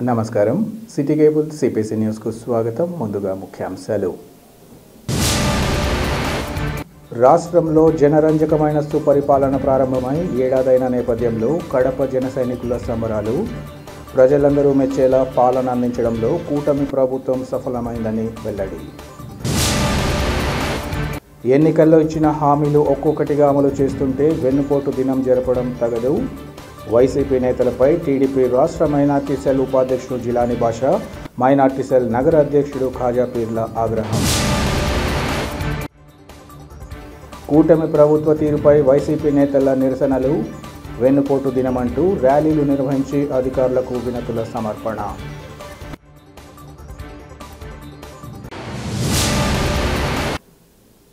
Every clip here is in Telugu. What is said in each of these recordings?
నమస్కారం సిటీ కేబుల్ సిపిసి న్యూస్ కు స్వాగతం. ముందుగా ముఖ్యాంశాలు. రాష్ట్రంలో జనరంజకమైన సుపరిపాలన ప్రారంభమై ఏడాదైన నేపథ్యంలో కడప జన సైనికుల సంబరాలు. ప్రజలందరూ మెచ్చేలా పాలన అందించడంలో కూటమి ప్రభుత్వం సఫలమైందని వెల్లడి. ఎన్నికల్లో ఇచ్చిన హామీలు ఒక్కొక్కటిగా అమలు చేస్తుంటే వెన్నుపోటు దినం జరపడం తగదు. వైసీపీ నేతలపై టీడీపీ రాష్ట్ర మైనార్టీ సెల్ ఉపాధ్యక్షుడు జిలానీ బాషా, మైనార్టీ సెల్ నగర అధ్యక్షుడు ఖాజా పీర్ల ఆగ్రహం. కూటమి ప్రభుత్వ తీరుపై వైసీపీ నేతల నిరసనలు. వెన్నుపోటు దినమంటూ ర్యాలీలు నిర్వహించి అధికారులకు వినతుల సమర్పణ.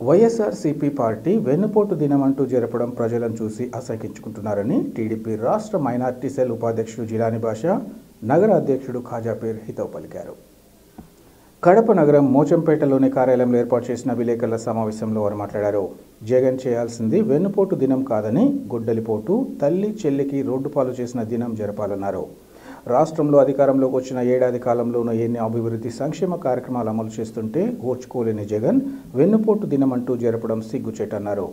వైఎస్ఆర్సీపీ పార్టీ వెన్నుపోటు దినమంటూ జరపడం ప్రజలను చూసి అసహించుకుంటున్నారని టీడీపీ రాష్ట్ర మైనార్టీ సెల్ ఉపాధ్యక్షుడు జిలానీ బాషా, నగర అధ్యక్షుడు ఖాజా పీర్ హితవు పలికారు. కడప నగరం మోచంపేటలోని కార్యాలయంలో ఏర్పాటు చేసిన విలేకరుల సమావేశంలో వారు మాట్లాడారు. జగన్ చేయాల్సింది వెన్నుపోటు దినం కాదని, గుడ్డలిపోటు తల్లి చెల్లికి రోడ్డు పాలు చేసిన దినం జరపాలన్నారు. రాష్ట్రంలో అధికారంలోకి వచ్చిన ఏడాది కాలంలోనూ ఎన్ని అభివృద్ధి సంక్షేమ కార్యక్రమాలు అమలు చేస్తుంటే ఓర్చుకోలేని జగన్ వెన్నుపోటు దినమంటూ జరపడం సిగ్గుచేటన్నారు.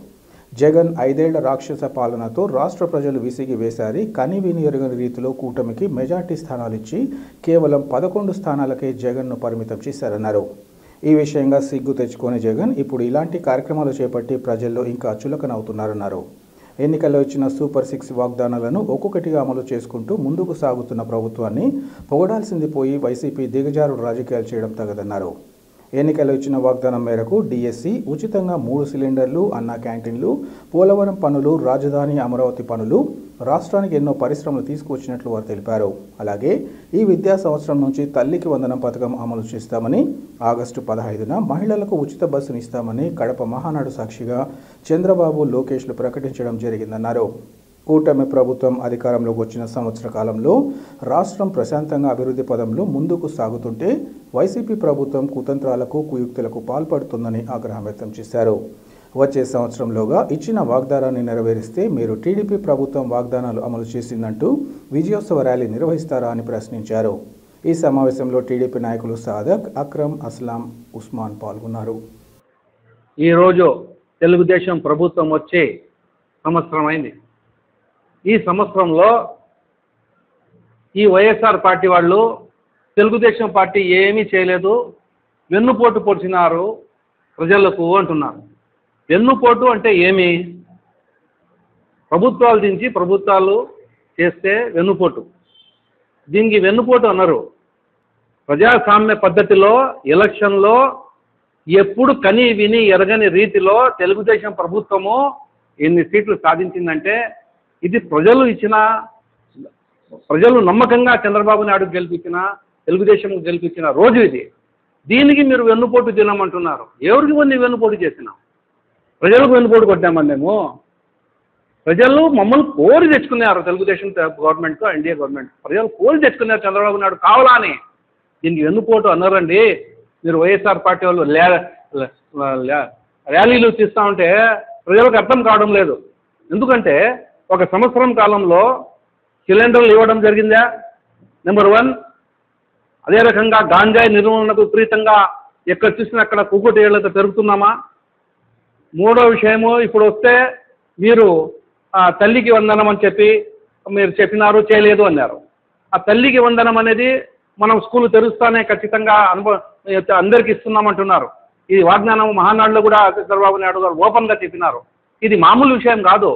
జగన్ 5 ఏళ్ల రాక్షస పాలనతో రాష్ట్ర ప్రజలు విసిగి వేశారి. కనీవిని ఎరుగని రీతిలో కూటమికి మెజార్టీ స్థానాలు ఇచ్చి కేవలం 11 స్థానాలకే జగన్ను పరిమితం చేశారన్నారు. ఈ విషయంగా సిగ్గు తెచ్చుకొని జగన్ ఇప్పుడు ఇలాంటి కార్యక్రమాలు చేపట్టి ప్రజల్లో ఇంకా చులకనవుతున్నారన్నారు. ఎన్నికల్లో ఇచ్చిన సూపర్ 6 వాగ్దానాలను ఒక్కొక్కటిగా అమలు చేసుకుంటూ ముందుకు సాగుతున్న ప్రభుత్వాన్ని పొగడాల్సింది పోయి వైసీపీ దిగజారుడు రాజకీయాలు చేయడం తగదన్నారు. ఎన్నికల్లో ఇచ్చిన వాగ్దానం మేరకు డిఎస్సి, ఉచితంగా 3 సిలిండర్లు, అన్నా క్యాంటీన్లు, పోలవరం పనులు, రాజధాని అమరావతి పనులు, రాష్ట్రానికి ఎన్నో పరిశ్రమలు తీసుకువచ్చినట్లు వారు తెలిపారు. అలాగే ఈ విద్యా సంవత్సరం నుంచి తల్లికి వందనం పథకం అమలు చేస్తామని, ఆగస్టు 15న మహిళలకు ఉచిత బస్సును ఇస్తామని కడప మహానాడు సాక్షిగా చంద్రబాబు, లోకేష్లు ప్రకటించడం జరిగిందన్నారు. కూటమి ప్రభుత్వం అధికారంలోకి వచ్చిన సంవత్సర కాలంలో రాష్ట్రం ప్రశాంతంగా అభివృద్ధి పదంలో ముందుకు సాగుతుంటే వైసీపీ ప్రభుత్వం కుతంత్రాలకు, కుయుక్తులకు పాల్పడుతుందని ఆగ్రహం వ్యక్తం చేశారు. వచ్చే సంవత్సరంలోగా ఇచ్చిన వాగ్దానాన్ని నెరవేరిస్తే మీరు టీడీపీ ప్రభుత్వం వాగ్దానాలు అమలు చేసిందంటూ విజయోత్సవ ర్యాలీ నిర్వహిస్తారా అని ప్రశ్నించారు. ఈ సమావేశంలో టీడీపీ నాయకులు సాదక్, అక్రమ్, అస్లాం, ఉస్మాన్ పాల్గొన్నారు. ఈరోజు తెలుగుదేశం ప్రభుత్వం వచ్చే సంవత్సరం అయింది. ఈ సంవత్సరంలో ఈ వైఎస్ఆర్ పార్టీ వాళ్ళు తెలుగుదేశం పార్టీ ఏమీ చేయలేదు, వెన్నుపోటు పొడిచినారు ప్రజలకు అంటున్నారు. వెన్నుపోటు అంటే ఏమి? ప్రభుత్వాలు దించి ప్రభుత్వాలు చేస్తే వెన్నుపోటు. దీనికి వెన్నుపోటు అన్నారు. ప్రజాస్వామ్య పద్ధతిలో ఎలక్షన్లో ఎప్పుడు కని విని ఎరగని రీతిలో తెలుగుదేశం ప్రభుత్వము ఎన్ని సీట్లు సాధించిందంటే ఇది ప్రజలు నమ్మకంగా చంద్రబాబు నాయుడు గెలిపించిన, తెలుగుదేశం గెలిపించిన రోజు ఇది. దీనికి మీరు వెన్నుపోటు తినమంటున్నారు. ఎవరికి వెన్నుపోటు చేసినాం? ప్రజలకు వెన్నుపోటు కొట్టామని మేము. ప్రజలు మమ్మల్ని కోరి తెచ్చుకున్నారు. తెలుగుదేశం గవర్నమెంట్తో, ఎన్డీఏ గవర్నమెంట్ ప్రజలు కోరి తెచ్చుకున్నారు చంద్రబాబు నాయుడు కావాలా అని. దీనికి వెన్నుపోటు అన్నారండి. మీరు వైఎస్ఆర్ పార్టీ వాళ్ళు ర్యాలీలు తీస్తూ ఉంటే ప్రజలకు అర్థం కావడం లేదు. ఎందుకంటే ఒక సంవత్సరం కాలంలో సిలిండర్లు ఇవ్వడం జరిగిందా? నెంబర్ 1. అదే రకంగా గాంజాయి నిర్మూలనకు విపరీతంగా ఎక్కడ చూసినా అక్కడ కుక్కుటేళ్లతో పెరుగుతున్నామా? 3వ విషయము, ఇప్పుడు వస్తే మీరు తల్లికి వందనం అని చెప్పి మీరు చెప్పినారు, చేయలేదు అన్నారు. ఆ తల్లికి వందనం అనేది మనం స్కూల్ తెరుస్తానే ఖచ్చితంగా అందరికి ఇస్తున్నామంటున్నారు. ఇది వాగ్దానం మహానాడులో కూడా చంద్రబాబు నాయుడు గారు ఓపెన్గా చెప్పినారు. ఇది మామూలు విషయం కాదు.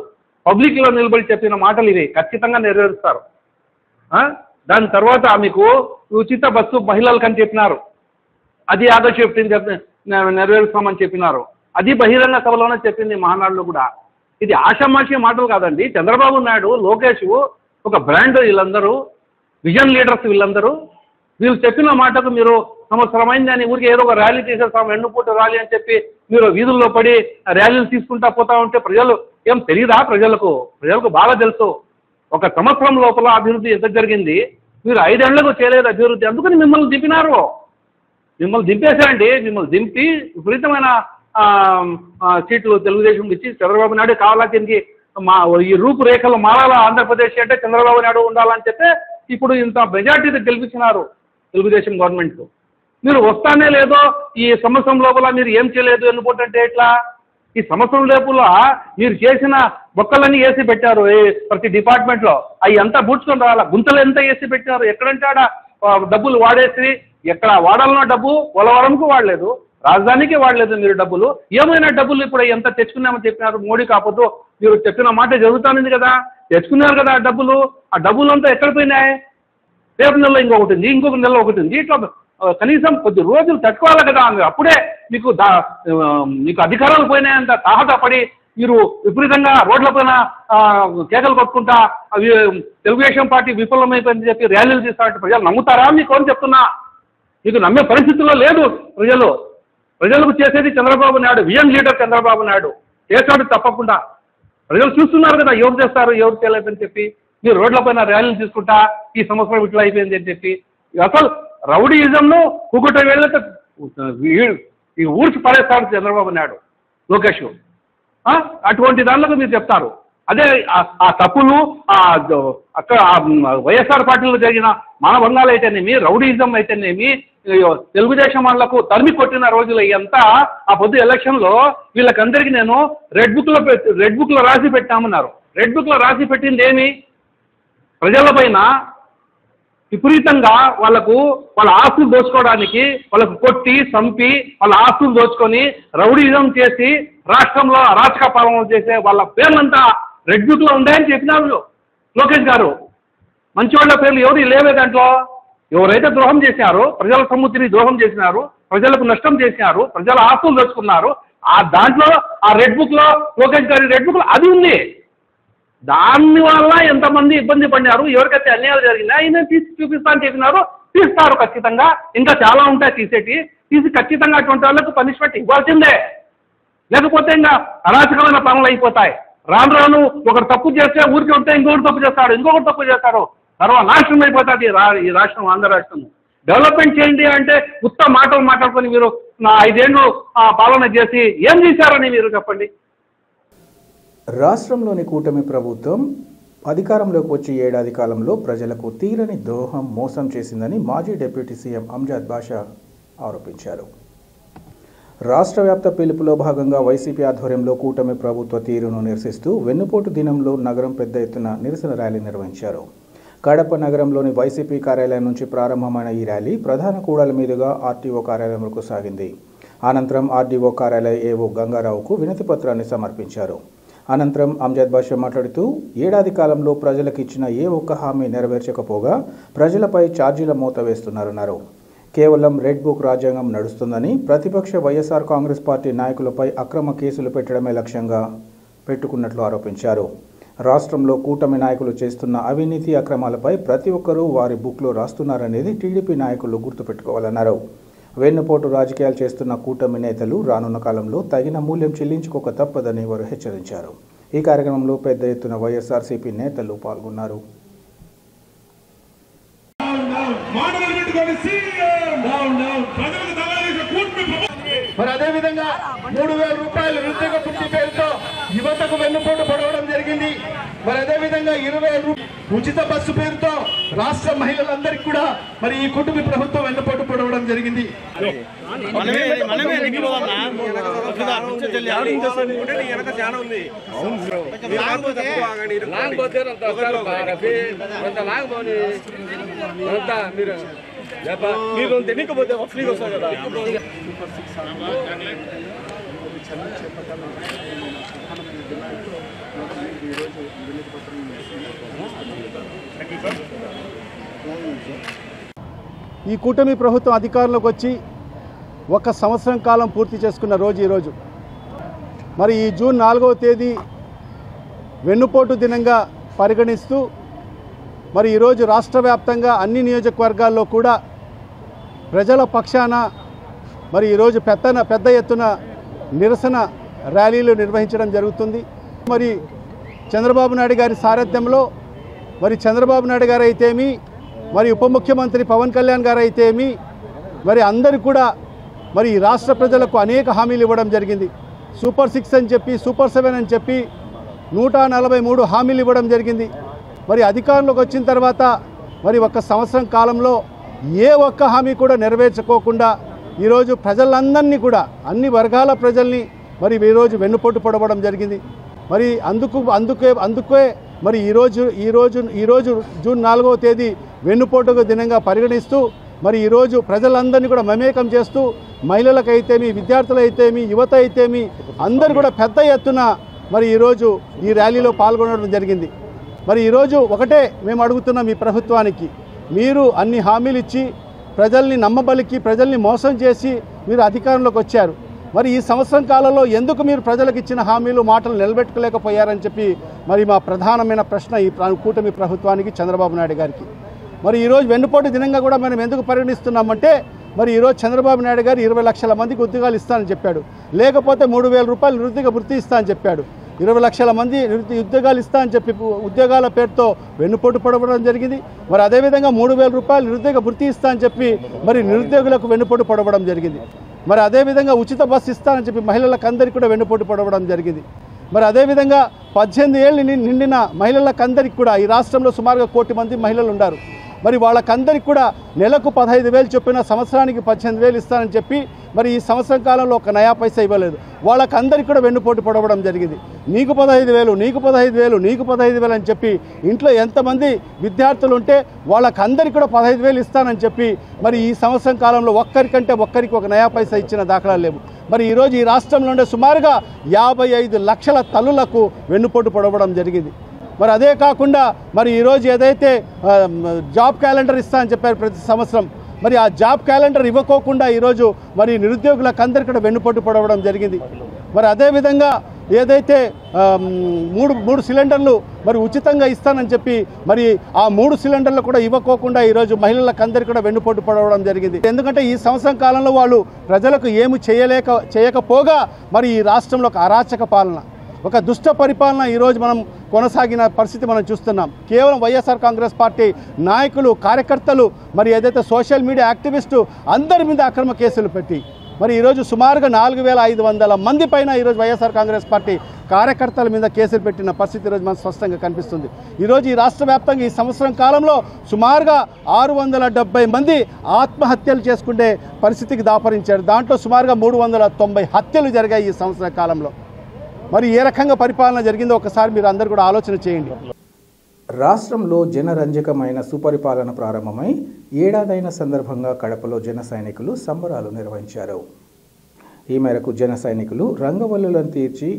పబ్లిక్లో నిలబడి చెప్పిన మాటలు ఇవి ఖచ్చితంగా నెరవేరుస్తారు. దాని తర్వాత మీకు ఉచిత బస్సు మహిళలకు అని చెప్పినారు. అది ఆగస్టు 15 నెరవేరుస్తామని చెప్పినారు. అది బహిరంగ సభలోనే చెప్పింది మహానాడులో కూడా. ఇది ఆషామాషి మాటలు కాదండి. చంద్రబాబు నాయుడు, లోకేష్ ఒక బ్రాండ్, వీళ్ళందరూ విజన్ లీడర్స్. వీళ్ళు చెప్పిన మాటకు మీరు సంవత్సరమైంది అని ఊరికి ఏదో ఒక ర్యాలీ తీసేస్తాం, వెన్నుపోటు ర్యాలీ అని చెప్పి మీరు వీధుల్లో పడి ర్యాలీలు తీసుకుంటా పోతా ఉంటే ప్రజలు ఏం తెలియదా? ప్రజలకు బాగా తెలుసు. ఒక సంవత్సరం లోపల అభివృద్ధి ఎంత జరిగింది. మీరు 5 ఏళ్లకు చేయలేదు అభివృద్ధి. అందుకని మిమ్మల్ని దింపినారు. మిమ్మల్ని దింపేశారండి. మిమ్మల్ని దింపి విపరీతమైన సీట్లు తెలుగుదేశం ఇచ్చి చంద్రబాబు నాయుడు కావాలా దీనికి ఈ రూపురేఖలు మారాలా ఆంధ్రప్రదేశ్ అంటే చంద్రబాబు నాయుడు ఉండాలని చెప్పి ఇప్పుడు ఇంత మెజార్టీతో గెలిపించినారు తెలుగుదేశం గవర్నమెంట్. మీరు వస్తానే లేదో ఈ సంవత్సరం లోపల మీరు ఏం చేయలేదు ఎందుకంటే ఎట్లా? ఈ సంవత్సరం లోపల మీరు చేసిన మొక్కలన్నీ వేసి పెట్టారు ప్రతి డిపార్ట్మెంట్లో, అవి అంతా బూడ్చుకొని రావాలా. గుంతలు ఎంత వేసి పెట్టారు, ఎక్కడంటే ఆడ డబ్బులు వాడేసి, ఎక్కడ వాడాలన్న డబ్బు పోలవరంకు వాడలేదు, రాజధానికి వాడలేదు మీరు డబ్బులు. ఏమైనా డబ్బులు ఇప్పుడు ఎంత తెచ్చుకున్నామని చెప్పినారు మోడీ కాకపోతే మీరు చెప్పిన మాట జరుగుతుంది కదా, తెచ్చుకున్నారు కదా ఆ డబ్బులు. ఆ డబ్బులు అంతా ఎక్కడ పోయినాయి? రేపు నెలలో ఇంకొకటి ఉంది, ఇంకొక నెల ఒకటి ఉంది. ఇట్లా కనీసం కొద్ది రోజులు తట్టుకోవాలి కదా. అప్పుడే మీకు మీకు అధికారాలు పోయినాయంత తాహతపడి మీరు విపరీతంగా రోడ్ల పైన కేకలు కొట్టుకుంటా అవి తెలుగుదేశం పార్టీ విఫలమైపోయిందని చెప్పి ర్యాలీలు తీస్తారంటే ప్రజలు నమ్ముతారా? మీకు అని చెప్తున్నా. మీకు నమ్మే పరిస్థితుల్లో లేదు ప్రజలకు చేసేది చంద్రబాబు నాయుడు, విజన్ లీడర్ చంద్రబాబు నాయుడు చేస్తాడు తప్పకుండా. ప్రజలు చూస్తున్నారు కదా ఎవరు చేస్తారు ఎవరు చేయలేదని చెప్పి. మీరు రోడ్లపైన ర్యాలీలు తీసుకుంటా ఈ సంవత్సరం ఇట్లా అయిపోయింది అని చెప్పి అసలు రౌడీయిజంను కూకుట వేళ్ళతో ఈ ఊడ్చి పడేస్తాడు చంద్రబాబు నాయుడు, లోకేష్. అటువంటి దానిలో మీరు చెప్తారు. అదే ఆ తప్పులు అక్కడ వైఎస్ఆర్ పార్టీలో జరిగిన మానభంగాలు అయితేనేమి, రౌడీయిజం అయితేనేమి, తెలుగుదేశం వాళ్ళకు తరిమి కొట్టిన రోజులు ఇదంతా ఆ పొద్దు ఎలక్షన్లో వీళ్ళకందరికీ నేను రెడ్ బుక్లో రాసి పెట్టామన్నారు. రెడ్ బుక్లో రాసి పెట్టింది ఏమి? ప్రజలపైన విపరీతంగా వాళ్ళ ఆస్తులు దోచుకోవడానికి, వాళ్ళకు కొట్టి చంపి వాళ్ళ ఆస్తులు దోచుకొని రౌడీజం చేసి రాష్ట్రంలో అరాచక పాలన చేసే వాళ్ళ పేర్లంతా రెడ్ బుక్లో ఉన్నాయని చెప్పినారు లోకేష్ గారు. మంచివాళ్ళ పేర్లు ఎవరు లేవే దాంట్లో. ఎవరైతే ద్రోహం చేశారో, ప్రజల సముద్రిని ద్రోహం చేసినారు, ప్రజలకు నష్టం చేసినారు, ప్రజల ఆస్తులు దోచుకున్నారు, ఆ దాంట్లో ఆ రెడ్ బుక్లో లోకేష్ గారి రెడ్ బుక్లో అది ఉంది. దానివల్ల ఎంతమంది ఇబ్బంది పడినారు, ఎవరికైతే అన్యాయాలు జరిగినా ఆయన తీసి చూపిస్తా అని చెప్పినారు. తీస్తారు ఖచ్చితంగా. ఇంకా చాలా ఉంటాయి తీసి ఖచ్చితంగా అటువంటి వాళ్ళకు పనిష్మెంట్ ఇవ్వాల్సిందే. లేకపోతే ఇంకా అరాచకమైన పనులు అయిపోతాయి. రాను రాను ఒకరు తప్పు చేస్తే ఊరికి ఉంటే ఇంకొకటి తప్పు చేస్తాడు, తర్వాత నాశనం అయిపోతుంది ఈ రాష్ట్రం, ఆంధ్ర రాష్ట్రం. డెవలప్మెంట్ చేయండి అంటే ఉత్త మాటలు మాట్లాడుకొని మీరు 5 ఏళ్ళు పాలన చేసి ఏం చేశారని మీరు చెప్పండి. రాష్ట్రంలోని కూటమి ప్రభుత్వం అధికారంలోకి వచ్చి ఏడాది కాలంలో ప్రజలకు తీరని ద్రోహం, మోసం చేసిందని మాజీ డిప్యూటీ సీఎం అంజద్ బాషా ఆరోపించారు. రాష్ట్ర వ్యాప్త పిలుపులో భాగంగా వైసీపీ ఆధ్వర్యంలో కూటమి ప్రభుత్వ తీరును నిరసిస్తూ వెన్నుపోటు దినంలో నగరం పెద్ద ఎత్తున నిరసన ర్యాలీ నిర్వహించారు. కడప నగరంలోని వైసీపీ కార్యాలయం నుంచి ప్రారంభమైన ఈ ర్యాలీ ప్రధాన కూడల మీదుగా ఆర్టీఓ కార్యాలయం వరకు సాగింది. అనంతరం ఆర్డీఓ కార్యాలయ ఏవో గంగారావుకు వినతి పత్రాన్ని సమర్పించారు. అనంతరం అంజద్ బాషా మాట్లాడుతూ ఏడాది కాలంలో ప్రజలకు ఇచ్చిన ఏ ఒక్క హామీ నెరవేర్చకపోగా ప్రజలపై ఛార్జీల మోత వేస్తున్నారన్నారు. కేవలం రెడ్ బుక్ రాజ్యాంగం నడుస్తుందని, ప్రతిపక్ష వైఎస్ఆర్ కాంగ్రెస్ పార్టీ నాయకులపై అక్రమ కేసులు పెట్టడమే లక్ష్యంగా పెట్టుకున్నట్లు ఆరోపించారు. రాష్ట్రంలో కూటమి నాయకులు చేస్తున్న అవినీతి అక్రమాలపై ప్రతి ఒక్కరూ వారి బుక్లో రాస్తున్నారనేది టీడీపీ నాయకులు గుర్తుపెట్టుకోవాలన్నారు. వెన్నుపోటు రాజకీయాలు చేస్తున్న కూటమి నేతలు రానున్న కాలంలో తగిన మూల్యం చెల్లించుకోక తప్పదని వారు హెచ్చరించారు. ఈ కార్యక్రమంలో పెద్ద ఎత్తున వైఎస్ఆర్సీపీ నేతలు పాల్గొన్నారు. మరి అదేవిధంగా 3,000 రూపాయలు నిరుద్యోగ వృత్తి పేరుతో యువతకు వెన్నుపోటు పొడవడం జరిగింది. మరి అదేవిధంగా 20,000 ఉచిత బస్సు పేరుతో రాష్ట్ర మహిళలందరికీ కూడా మరి ఈ కుటుంబ ప్రభుత్వం వెన్నుపోటు పొడవడం జరిగింది. మీరు తెలియకపోతే ఫ్రీగా వస్తారు కదా. ఈ కూటమి ప్రభుత్వం అధికారంలోకి వచ్చి 1 సంవత్సరం కాలం పూర్తి చేసుకున్న రోజు ఈరోజు. మరి ఈ జూన్ 4వ తేదీ వెన్నుపోటు దినంగా పరిగణిస్తూ మరి ఈరోజు రాష్ట్ర వ్యాప్తంగా అన్ని నియోజకవర్గాల్లో కూడా ప్రజల పక్షాన మరి ఈరోజు పెద్ద ఎత్తున నిరసన ర్యాలీలు నిర్వహించడం జరుగుతుంది. మరి చంద్రబాబు నాయుడు గారి సారథ్యంలో మరి చంద్రబాబు నాయుడు గారు అయితేమి, మరి ఉప ముఖ్యమంత్రి పవన్ కళ్యాణ్ గారు అయితేమి, మరి అందరూ కూడా మరి ఈ రాష్ట్ర ప్రజలకు అనేక హామీలు ఇవ్వడం జరిగింది. సూపర్ 6 అని చెప్పి, సూపర్ 7 అని చెప్పి 143 హామీలు ఇవ్వడం జరిగింది. మరి అధికారంలోకి వచ్చిన తర్వాత మరి ఒక్క సంవత్సరం కాలంలో ఏ ఒక్క హామీ కూడా నెరవేర్చుకోకుండా ఈరోజు ప్రజలందరినీ కూడా అన్ని వర్గాల ప్రజల్ని మరి ఈరోజు వెన్నుపోటు పొడవడం జరిగింది. మరి అందుకే మరి ఈరోజు జూన్ 4వ తేదీ వెన్నుపోటు దినంగా పరిగణిస్తూ మరి ఈరోజు ప్రజలందరినీ కూడా మమేకం చేస్తూ మహిళలకైతేమి, విద్యార్థులైతేమి, యువత అయితేమి అందరూ కూడా పెద్ద ఎత్తున మరి ఈరోజు ఈ ర్యాలీలో పాల్గొనడం జరిగింది. మరి ఈరోజు ఒకటే మేము అడుగుతున్నాం ఈ ప్రభుత్వానికి, మీరు అన్ని హామీలు ఇచ్చి ప్రజల్ని నమ్మబలికి ప్రజల్ని మోసం చేసి మీరు అధికారంలోకి వచ్చారు. మరి ఈ సంవత్సరం కాలంలో ఎందుకు మీరు ప్రజలకు ఇచ్చిన హామీలు మాటలు నిలబెట్టుకోలేకపోయారని చెప్పి మరి మా ప్రధానమైన ప్రశ్న ఈ కూటమి ప్రభుత్వానికి, చంద్రబాబు నాయుడు గారికి. మరి ఈరోజు వెన్నుపోటు దినంగా కూడా మనం ఎందుకు పరిగణిస్తున్నామంటే మరి ఈరోజు చంద్రబాబు నాయుడు గారు 20 లక్షల మందికి ఉద్యోగాలు ఇస్తానని చెప్పాడు, లేకపోతే 3,000 రూపాయలు నిరుద్యోగ వృత్తి ఇస్తానని చెప్పాడు. 20 లక్షల మంది ఉద్యోగాలు ఇస్తా అని చెప్పి ఉద్యోగాల పేరుతో వెన్నుపోటు పడవడం జరిగింది. మరి అదేవిధంగా 3,000 రూపాయలు నిరుద్యోగ వృత్తి ఇస్తా అని చెప్పి మరి నిరుద్యోగులకు వెన్నుపోటు పడవడం జరిగింది. మరి అదేవిధంగా ఉచిత బస్సు ఇస్తానని చెప్పి మహిళలకు అందరికీ కూడా వెన్నుపోటు పడవడం జరిగింది. మరి అదేవిధంగా 18 ఏళ్ళు నిండిన మహిళలకందరికీ కూడా ఈ రాష్ట్రంలో సుమారుగా 1 కోటి మంది మహిళలు ఉన్నారు. మరి వాళ్ళకందరికీ కూడా నెలకు 15,000 చొప్పున సంవత్సరానికి 18,000 ఇస్తానని చెప్పి మరి ఈ సంవత్సరం కాలంలో ఒక నయా పైసా ఇవ్వలేదు. వాళ్ళకందరికీ కూడా వెన్నుపోటు పడవడం జరిగింది. నీకు 15,000, నీకు 15,000, నీకు 15,000 అని చెప్పి ఇంట్లో ఎంతమంది విద్యార్థులు ఉంటే వాళ్ళకందరికీ కూడా 15,000 ఇస్తానని చెప్పి మరి ఈ సంవత్సరం కాలంలో ఒక్కరికి ఒక నయా పైసా ఇచ్చిన దాఖలాలు లేవు. మరి ఈరోజు ఈ రాష్ట్రంలో ఉండే సుమారుగా 55 లక్షల తల్లులకు వెన్నుపోటు పడవడం జరిగింది. మరి అదే కాకుండా మరి ఈరోజు ఏదైతే జాబ్ క్యాలెండర్ ఇస్తా అని చెప్పారు ప్రతి సంవత్సరం, మరి ఆ జాబ్ క్యాలెండర్ ఇవ్వకోకుండా ఈరోజు మరి నిరుద్యోగులకు అందరికీ కూడా వెన్నుపోటు పడవడం జరిగింది. మరి అదేవిధంగా ఏదైతే 3 సిలిండర్లు మరి ఉచితంగా ఇస్తానని చెప్పి మరి ఆ 3 సిలిండర్లు కూడా ఇవ్వకోకుండా ఈరోజు మహిళలకు అందరికీ కూడా వెన్నుపోటు పడవడం జరిగింది. ఎందుకంటే ఈ సంవత్సరం కాలంలో వాళ్ళు ప్రజలకు ఏమి చేయకపోగా మరి ఈ రాష్ట్రంలో ఒక అరాచక పాలన, ఒక దుష్ట పరిపాలన ఈరోజు మనం కొనసాగిన పరిస్థితి మనం చూస్తున్నాం. కేవలం వైఎస్ఆర్ కాంగ్రెస్ పార్టీ నాయకులు, కార్యకర్తలు మరి ఏదైతే సోషల్ మీడియా యాక్టివిస్టు అందరి మీద అక్రమ కేసులు పెట్టి మరి ఈరోజు సుమారుగా 4,500 మంది పైన ఈరోజు వైఎస్ఆర్ కాంగ్రెస్ పార్టీ కార్యకర్తల మీద కేసులు పెట్టిన పరిస్థితి ఈరోజు మనకు స్పష్టంగా కనిపిస్తుంది. ఈరోజు ఈ రాష్ట్ర వ్యాప్తంగా ఈ సంవత్సరం కాలంలో సుమారుగా 670 మంది ఆత్మహత్యలు చేసుకునే పరిస్థితికి దాపరించారు. దాంట్లో సుమారుగా 390 హత్యలు జరిగాయి ఈ సంవత్సర కాలంలో. మరి ఏ రకంగా పరిపాలన జరిగిందో ఒకసారి మీరు అందరూ కూడా ఆలోచన చేయండి. రాష్ట్రంలో జనరంజకమైన సుపరిపాలన ప్రారంభమై ఏడాదైన సందర్భంగా కడపలో జన సైనికులు సంబరాలు నిర్వహించారు. ఈ మేరకు జన సైనికులు రంగవల్లులను తీర్చి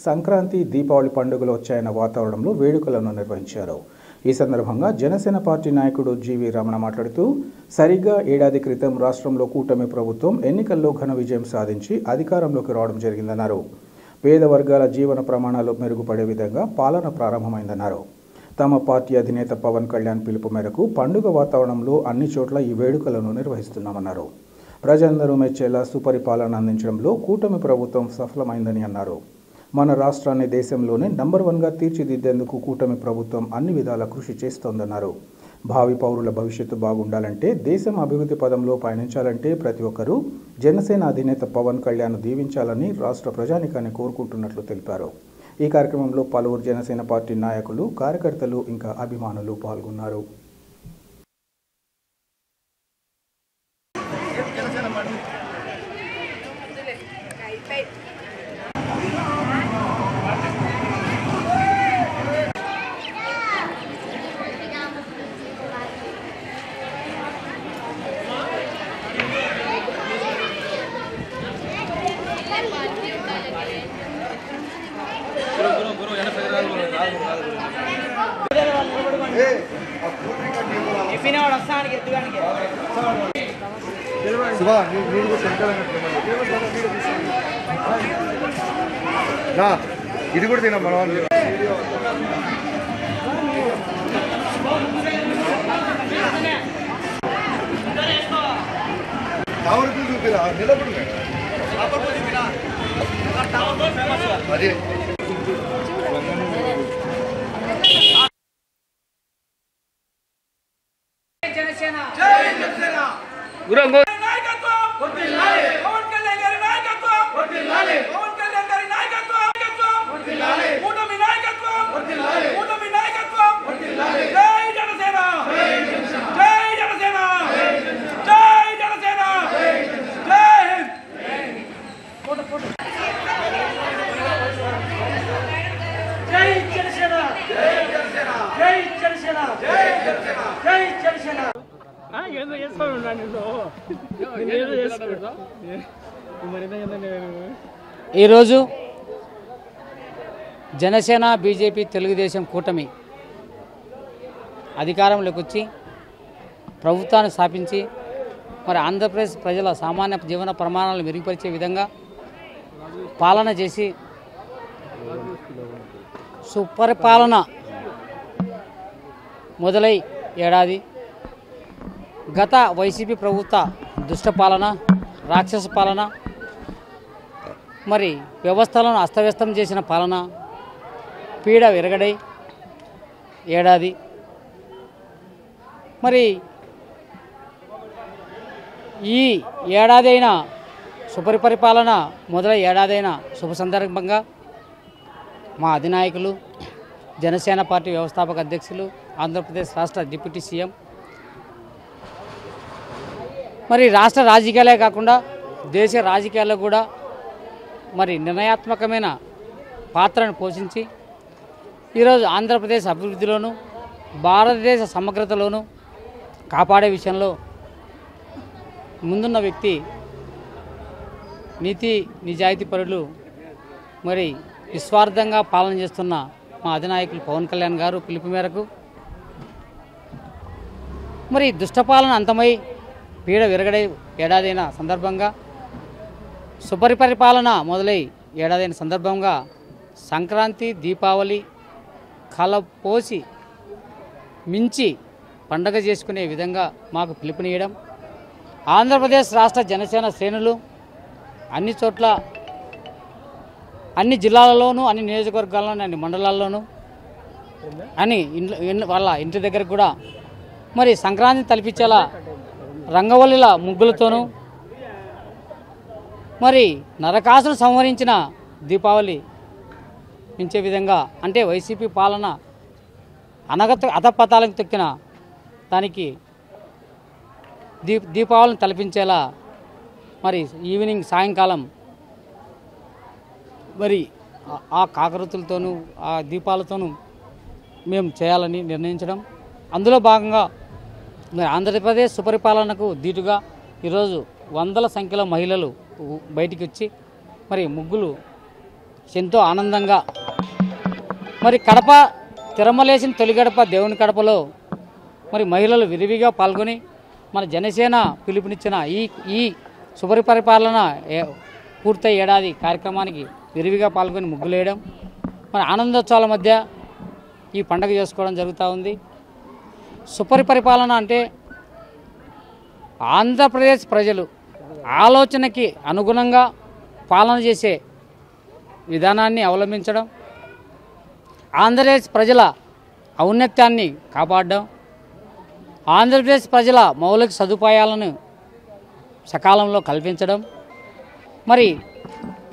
సంక్రాంతి, దీపావళి పండుగలు వచ్చాయన్న వాతావరణంలో వేడుకలను నిర్వహించారు. ఈ సందర్భంగా జనసేన పార్టీ నాయకుడు జీవి రమణ మాట్లాడుతూ, సరిగ్గా ఏడాది క్రితం రాష్ట్రంలో కూటమి ప్రభుత్వం ఎన్నికల్లో ఘన విజయం సాధించి అధికారంలోకి రావడం జరిగిందన్నారు. పేద వర్గాల జీవన ప్రమాణాలు మెరుగుపడే విధంగా పాలన ప్రారంభమైందన్నారు. తమ పార్టీ అధినేత పవన్ కళ్యాణ్ పిలుపు మేరకు పండుగ వాతావరణంలో అన్ని చోట్ల ఈ వేడుకలను నిర్వహిస్తున్నామన్నారు. ప్రజలందరూ మెచ్చేలా సుపరిపాలన అందించడంలో కూటమి ప్రభుత్వం సఫలమైందని అన్నారు. మన రాష్ట్రాన్ని దేశంలోనే నంబర్ 1గా తీర్చిదిద్దేందుకు కూటమి ప్రభుత్వం అన్ని విధాల కృషి చేస్తోందన్నారు. భావి పౌరుల భవిష్యత్తు బాగుండాలంటే, దేశం అభివృద్ధి పదంలో పయనించాలంటే ప్రతి ఒక్కరూ జనసేన అధినేత పవన్ కళ్యాణ్ దీవించాలని రాష్ట్ర ప్రజానికాన్ని కోరుకుంటున్నట్లు తెలిపారు. ఈ కార్యక్రమంలో పలువురు జనసేన పార్టీ నాయకులు, కార్యకర్తలు ఇంకా అభిమానులు పాల్గొన్నారు. ఇది కూడా తిన మనం చూపిరా నిలబడు అదే కూటమి నాయకత్వం ఈరోజు జనసేన బీజేపీ తెలుగుదేశం కూటమి అధికారంలోకి వచ్చి ప్రభుత్వాన్ని స్థాపించి మరి ఆంధ్రప్రదేశ్ ప్రజల సామాన్య జీవన ప్రమాణాలను మెరుగుపరిచే విధంగా పాలన చేసి సుపరిపాలన మొదలై ఏడాది గత వైసీపీ ప్రభుత్వ దుష్ట పాలన రాక్షస పాలన మరి వ్యవస్థలను అస్తవ్యస్తం చేసిన పాలన పీడ విరగడై ఏడాది మరి ఈ ఏడాది అయిన సుపరిపాలన మొదలై ఏడాదైన శుభ సందర్భంగా మా అధినాయకులు జనసేన పార్టీ వ్యవస్థాపక అధ్యక్షులు ఆంధ్రప్రదేశ్ రాష్ట్ర డిప్యూటీ సీఎం మరి రాష్ట్ర రాజకీయాలే కాకుండా దేశ రాజకీయాల్లో కూడా మరి నిర్ణయాత్మకమైన పాత్రను పోషించి ఈరోజు ఆంధ్రప్రదేశ్ అభివృద్ధిలోనూ భారతదేశ సమగ్రతలోనూ కాపాడే విషయంలో ముందున్న వ్యక్తి నీతి నిజాయితీపరులు మరి నిస్వార్థంగా పాలన చేస్తున్న మా అధినాయకులు పవన్ కళ్యాణ్ గారు పిలుపు మేరకు మరి దుష్టపాలన అంతమై పీడ విరగడే ఏడాదైన సందర్భంగా సుపరిపాలన మొదలై ఏడాదైన సందర్భంగా సంక్రాంతి దీపావళి కలపోసి మించి పండగ చేసుకునే విధంగా మాకు పిలుపునియడం ఆంధ్రప్రదేశ్ రాష్ట్ర జనసేన శ్రేణులు అన్ని చోట్ల అన్ని జిల్లాలలోనూ అన్ని నియోజకవర్గాల్లోనూ అన్ని మండలాల్లోనూ అని వాళ్ళ ఇంటి దగ్గర కూడా మరి సంక్రాంతిని తలపించేలా రంగవల్లిల ముగ్గులతోనూ మరి నరకాసును సంహరించిన దీపావళి మించే విధంగా అంటే వైసీపీ పాలన అధపతాలకు తొక్కిన దానికి దీపావళిని తలపించేలా మరి ఈవినింగ్ సాయంకాలం మరి ఆ కాకరతులతోనూ ఆ దీపాలతోనూ మేము చేయాలని నిర్ణయించడం అందులో భాగంగా మరి ఆంధ్రప్రదేశ్ సుపరిపాలనకు దీటుగా ఈరోజు వందల సంఖ్యలో మహిళలు బయటికి వచ్చి మరి ముగ్గులు ఎంతో ఆనందంగా మరి కడప తిరుమలేసిన తొలి గడప దేవుని కడపలో మరి మహిళలు విరివిగా పాల్గొని మన జనసేన పిలుపునిచ్చిన ఈ సుపరిపాలన పూర్తయి ఏడాది కార్యక్రమానికి విరివిగా పాల్గొని ముగ్గులేయడం మరి ఆనందోత్సవాల మధ్య ఈ పండుగ చేసుకోవడం జరుగుతూ ఉంది. సుపరిపాలన అంటే ఆంధ్రప్రదేశ్ ప్రజలు ఆలోచనకి అనుగుణంగా పాలన చేసే విధానాన్ని అవలంబించడం, ఆంధ్రప్రదేశ్ ప్రజల ఔన్నత్యాన్ని కాపాడడం, ఆంధ్రప్రదేశ్ ప్రజల మౌలిక సదుపాయాలను సకాలంలో కల్పించడం, మరి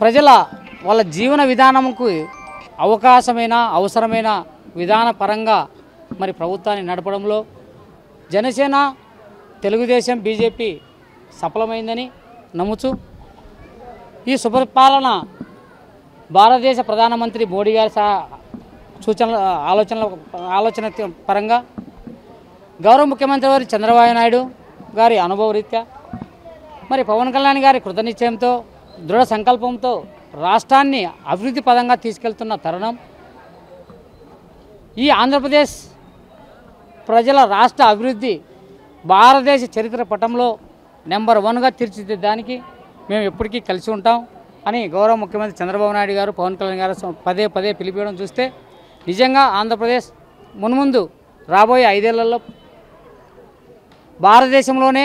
ప్రజల వాళ్ళ జీవన విధానంకు అవకాశమైన అవసరమైన విధానపరంగా మరి ప్రభుత్వాన్ని నడపడంలో జనసేన తెలుగుదేశం బీజేపీ సఫలమైందని నమ్ముచు ఈ సుపరిపాలన భారతదేశ ప్రధానమంత్రి మోడీ గారి సూచనల ఆలోచన పరంగా గౌరవ ముఖ్యమంత్రి వారి చంద్రబాబు నాయుడు గారి అనుభవరీత్యా మరి పవన్ కళ్యాణ్ గారి కృతనిశ్చయంతో దృఢ సంకల్పంతో రాష్ట్రాన్ని అభివృద్ధి పదంగా తీసుకెళ్తున్న తరుణం ఈ ఆంధ్రప్రదేశ్ ప్రజల రాష్ట్ర అభివృద్ధి భారతదేశ చరిత్ర పటంలో నెంబర్ 1గా తీర్చిదిద్దడానికి మేము ఎప్పటికీ కలిసి ఉంటాం అని గౌరవ ముఖ్యమంత్రి చంద్రబాబు నాయుడు గారు పవన్ కళ్యాణ్ గారు పదే పదే పిలిపివ్వడం చూస్తే నిజంగా ఆంధ్రప్రదేశ్ మున్ముందు రాబోయే 5 ఏళ్లలో భారతదేశంలోనే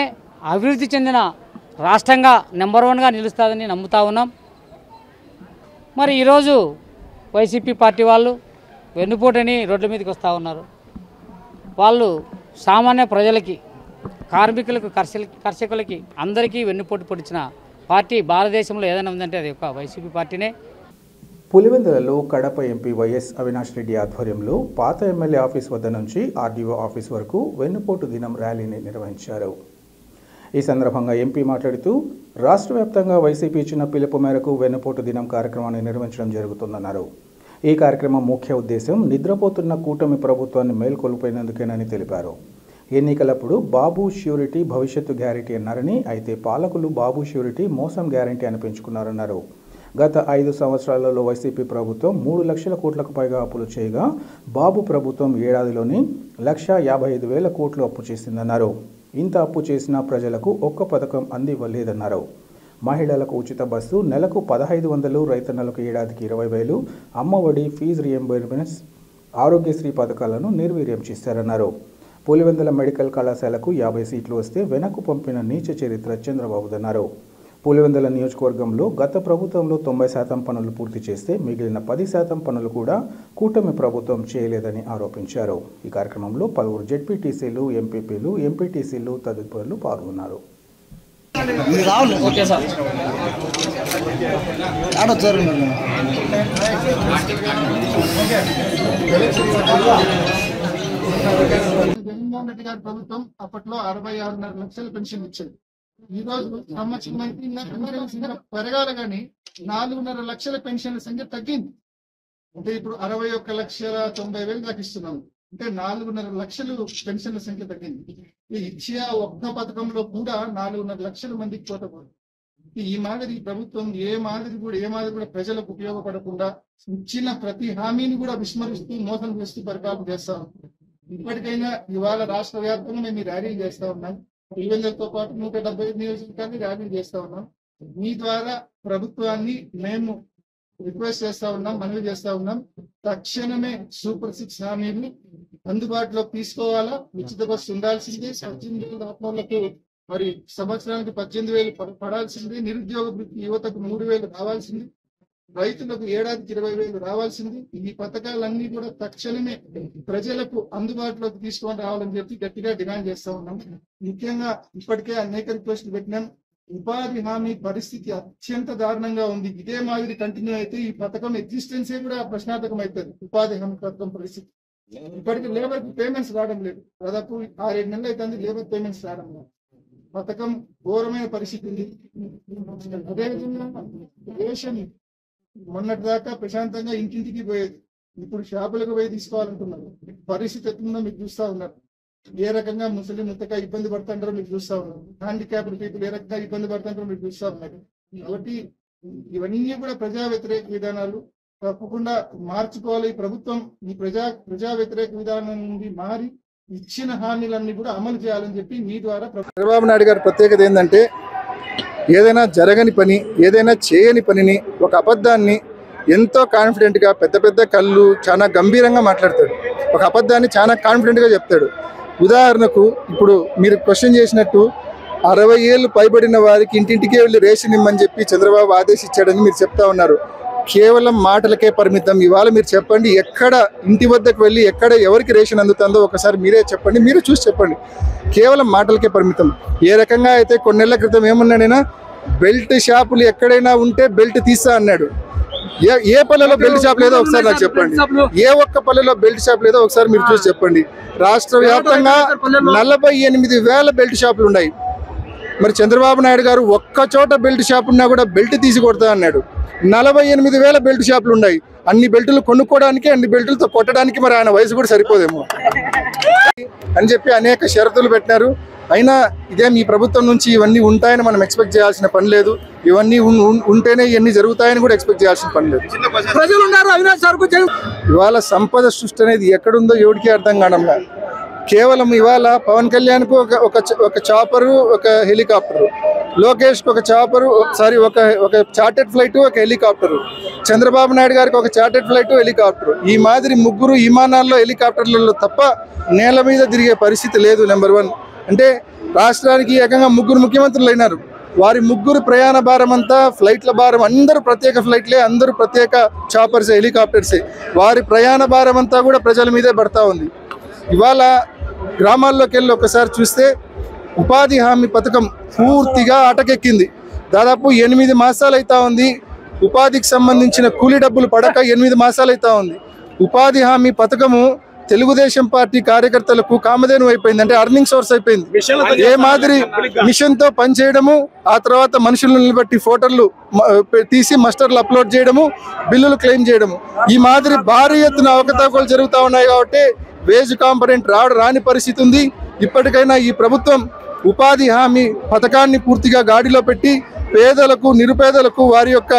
అభివృద్ధి చెందిన రాష్ట్రంగా నెంబర్ 1గా నిలుస్తుందని నమ్ముతా ఉన్నాం. మరి ఈరోజు వైసీపీ పార్టీ వాళ్ళు వెన్నుపోటని రోడ్ల మీదకి వస్తూ ఉన్నారు. వాళ్ళు సామాన్య ప్రజలకి, కార్మికులకు, కర్షకులకి అందరికీ వెన్నుపోటు పొడిచిన పార్టీ భారతదేశంలో ఏదైనా ఉందంటే అది ఒక వైసీపీ పార్టీనే. పులివెందులలో కడప ఎంపీ వైఎస్ అవినాష్ రెడ్డి ఆధ్వర్యంలో పాత ఎమ్మెల్యే ఆఫీస్ వద్ద నుంచి ఆర్డీఓ ఆఫీస్ వరకు వెన్నుపోటు దినం ర్యాలీని నిర్వహించారు. ఈ సందర్భంగా ఎంపీ మాట్లాడుతూ రాష్ట్ర వ్యాప్తంగా వైసీపీ ఇచ్చిన పిలుపు మేరకు వెన్నుపోటు దినం కార్యక్రమాన్ని నిర్వహించడం జరుగుతుందన్నారు. ఈ కార్యక్రమం ముఖ్య ఉద్దేశం నిద్రపోతున్న కూటమి ప్రభుత్వాన్ని మేల్కొల్పేందుకేనని తెలిపారు. ఎన్నికలప్పుడు బాబు ష్యూరిటీ భవిష్యత్తు గ్యారంటీ అన్నారని, అయితే పాలకులు బాబు ష్యూరిటీ మోసం గ్యారంటీ అని పెంచుకున్నారన్నారు. గత 5 సంవత్సరాలలో వైసీపీ ప్రభుత్వం 3 లక్షల కోట్లకు పైగా అప్పులు చేయగా బాబు ప్రభుత్వం ఏడాదిలోనే 1,55,000 కోట్లు అప్పు చేసిందన్నారు. ఇంత అప్పు చేసిన ప్రజలకు ఒక్క పథకం అందివ్వలేదన్నారు. మహిళలకు ఉచిత బస్సు, నెలకు 1,500, రైతన్నలకు ఏడాదికి 20,000, అమ్మఒడి, ఫీజు రియంబర్స్మెంట్స్, ఆరోగ్యశ్రీ పథకాలను నిర్వీర్యం చేశారన్నారు. పులివెందుల మెడికల్ కళాశాలకు 50 సీట్లు వస్తే వెనక్కు పంపిన నీచ చరిత్ర చంద్రబాబుదన్నారు. పులివెందుల నియోజకవర్గంలో గత ప్రభుత్వంలో 90% పనులు పూర్తి చేస్తే మిగిలిన 10% పనులు కూడా కూటమి ప్రభుత్వం చేయలేదని ఆరోపించారు. ఈ కార్యక్రమంలో పలువురు జెడ్పీటీసీలు, ఎంపీపీలు, ఎంపీటీసీలు తదితరులు పాల్గొన్నారు. జగన్మోహన్ రెడ్డి గారి ప్రభుత్వం అప్పట్లో 66.5 లక్షల పెన్షన్ ఇచ్చింది. ఈ రోజు సంవత్సరం అయితే పెరగాలి కానీ 4.5 లక్షల పెన్షన్ల సంఖ్య తగ్గింది. అంటే ఇప్పుడు 61,90,000 దాకా ఇస్తున్నాం. అంటే 4.5 లక్షలు పెన్షన్ల సంఖ్య తగ్గింది. ఈ ఇచ్చే ఒక్క పథకంలో కూడా 4.5 లక్షల మందికి పోతకూడదు. ఈ మాదిరి ప్రభుత్వం ఏ మాదిరి కూడా ప్రజలకు ఉపయోగపడకుండా ఇచ్చిన ప్రతి హామీని కూడా విస్మరిస్తూ మోసం చేస్తూ పరిపాలన చేస్తా ఉన్నాం. ఇప్పటికైనా ఇవాళ రాష్ట్ర వ్యాప్తంగా మేము ర్యాలీలు చేస్తా ఉన్నాం. పులివెందులతో పాటు 175 నియోజకవర్గాన్ని ర్యాలీలు చేస్తా ఉన్నాం. మీ ద్వారా ప్రభుత్వాన్ని మేము రిక్వెస్ట్ చేస్తా ఉన్నాం, మనవి చేస్తా ఉన్నాం. తక్షణమే సూపర్ 6 హామీలు అందుబాటులోకి తీసుకోవాలా. ఉచిత బస్సు ఉండాల్సిందే, 18,000 ఆత్మలకు మరి సంవత్సరానికి 18,000 పడాల్సింది, నిరుద్యోగ యువతకు 3,000 రావాల్సింది, రైతులకు ఏడాదికి 20,000 రావాల్సింది. ఈ పథకాలన్నీ కూడా తక్షణమే ప్రజలకు అందుబాటులోకి తీసుకొని రావాలని చెప్పి గట్టిగా డిమాండ్ చేస్తా ఉన్నాం. ముఖ్యంగా ఇప్పటికే అనేక రిక్వెస్ట్లు పెట్టినాం. ఉపాధి హామీ పరిస్థితి అత్యంత దారుణంగా ఉంది. ఇదే మాదిరి కంటిన్యూ అయితే ఈ పథకం ఎగ్జిస్టెన్సే కూడా ప్రశ్నార్థకం అవుతుంది. ఉపాధి హామీ పథకం పరిస్థితి ఇప్పటికీ లేబర్ పేమెంట్స్ రావడం లేదు. దాదాపు 6-7 నెలలు అవుతుంది లేబర్ పేమెంట్స్ రావడం లేదు. పథకం ఘోరమైన పరిస్థితి ఉంది. అదేవిధంగా రేషన్ మొన్నటి దాకా ప్రశాంతంగా ఇంటింటికి పోయేది, ఇప్పుడు షాపులకు పోయి తీసుకోవాలంటున్నారు. పరిస్థితి ఎట్లుందో మీకు చూస్తా ఉన్నారు. ఏ రకంగా ముసలి ముత్తగా ఇబ్బంది పడుతుంటారో మీకు చూస్తా ఉన్నారు. హ్యాండిక్యాప్డ్ పీపుల్ ఏ రకంగా ఇబ్బంది పడుతుంటారో మీకు చూస్తా ఉన్నారు. కాబట్టి ఇవన్నీ కూడా ప్రజా వ్యతిరేక విధానాలు. తప్పకుండా మార్చుకోవాలి ఈ ప్రభుత్వం. ఈ ప్రజా వ్యతిరేక విధానం నుండి మారి ఇచ్చిన హామీలన్నీ కూడా అమలు చేయాలని చెప్పి మీ ద్వారా చంద్రబాబు నాయుడు గారి ప్రత్యేకత ఏంటంటే, ఏదైనా జరగని పని, ఏదైనా చేయని పనిని, ఒక అబద్ధాన్ని ఎంతో కాన్ఫిడెంట్గా, పెద్ద పెద్ద కళ్ళు, చాలా గంభీరంగా మాట్లాడతాడు. ఒక అబద్ధాన్ని చాలా కాన్ఫిడెంట్గా చెప్తాడు. ఉదాహరణకు ఇప్పుడు మీరు క్వశ్చన్ చేసినట్టు 60 ఏళ్ళు పైబడిన వారికి ఇంటింటికే వెళ్ళి రేషన్ ఇమ్మని చెప్పి చంద్రబాబు ఆదేశించాడని మీరు చెప్తా ఉన్నారు. కేవలం మాటలకే పరిమితం. ఇవాళ మీరు చెప్పండి, ఎక్కడ ఇంటి వద్దకు వెళ్ళి ఎక్కడ ఎవరికి రేషన్ అందుతుందో ఒకసారి మీరే చెప్పండి, మీరు చూసి చెప్పండి. కేవలం మాటలకే పరిమితం. ఏ రకంగా అయితే కొన్నేళ్ల క్రితం ఏమన్నాడైనా, బెల్ట్ షాపులు ఎక్కడైనా ఉంటే బెల్ట్ తీస్తా అన్నాడు. ఏ పల్లెలో బెల్ట్ షాప్ లేదో ఒకసారి నాకు చెప్పండి. ఏ ఒక్క పల్లెలో బెల్ట్ షాప్ లేదో ఒకసారి మీరు చూసి చెప్పండి. రాష్ట్ర వ్యాప్తంగా 48,000 బెల్ట్ షాపులు ఉన్నాయి. మరి చంద్రబాబు నాయుడు గారు ఒక్క చోట బెల్ట్ షాప్ ఉన్నా కూడా బెల్ట్ తీసి కొడతా అన్నాడు. 48,000 బెల్ట్ షాపులు ఉన్నాయి. అన్ని బెల్టులు కొనుక్కోవడానికి, అన్ని బెల్టులతో కొట్టడానికి మరి ఆయన వయసు కూడా సరిపోదేమో అని చెప్పి అనేక షరతులు పెట్టినారు. అయినా ఇదేం ఈ ప్రభుత్వం నుంచి ఇవన్నీ ఉంటాయని మనం ఎక్స్పెక్ట్ చేయాల్సిన పని లేదు. ఇవన్నీ ఉంటేనే ఇవన్నీ జరుగుతాయని కూడా ఎక్స్పెక్ట్ చేయాల్సిన పని లేదు. ఇవాళ సంపద సృష్టి అనేది ఎక్కడుందో ఎవరికి అర్థం కావడంలా. కేవలం ఇవాళ పవన్ కళ్యాణ్కు ఒక చాపరు, ఒక హెలికాప్టరు, లోకేష్కి ఒక చాపరు, ఒక చార్టెడ్ ఫ్లైట్, ఒక హెలికాప్టరు, చంద్రబాబు నాయుడు గారికి ఒక చార్టెడ్ ఫ్లైట్, హెలికాప్టరు. ఈ మాదిరి 3 విమానాల్లో, హెలికాప్టర్లలో తప్ప నేల మీద తిరిగే పరిస్థితి లేదు. నెంబర్ 1 అంటే రాష్ట్రానికి ఏకంగా 3 ముఖ్యమంత్రులు అయినారు. వారి 3 ప్రయాణ భారం అంతా ఫ్లైట్ల భారం. అందరూ ప్రత్యేక ఫ్లైట్లే, అందరూ ప్రత్యేక చాపర్సే, హెలికాప్టర్సే. వారి ప్రయాణ భారం అంతా కూడా ప్రజల మీదే పడతా ఉంది. ఇవాళ గ్రామాల్లోకి వెళ్ళి ఒకసారి చూస్తే ఉపాధి హామీ పథకం పూర్తిగా అటకెక్కింది. దాదాపు 8 మాసాలు అవుతా ఉంది. ఉపాధికి సంబంధించిన కూలీ డబ్బులు పడక 8 మాసాలు అవుతా ఉంది. ఉపాధి హామీ పథకము తెలుగుదేశం పార్టీ కార్యకర్తలకు కామధేను అయిపోయింది. అంటే అర్నింగ్ సోర్స్ అయిపోయింది. ఏ మాదిరి మిషన్ తో పనిచేయడము, ఆ తర్వాత మనుషులను నిలబెట్టి ఫోటోలు తీసి మస్టర్లు అప్లోడ్ చేయడము, బిల్లులు క్లెయిమ్ చేయడము, ఈ మాదిరి భారీ ఎత్తున అవకతవకలు జరుగుతూ ఉన్నాయి. కాబట్టి వేజ్ కాంపనెంట్ రాని పరిస్థితి ఉంది. ఇప్పటికైనా ఈ ప్రభుత్వం ఉపాధి హామీ పథకాన్ని పూర్తిగా గాడిలో పెట్టి పేదలకు నిరుపేదలకు వారి యొక్క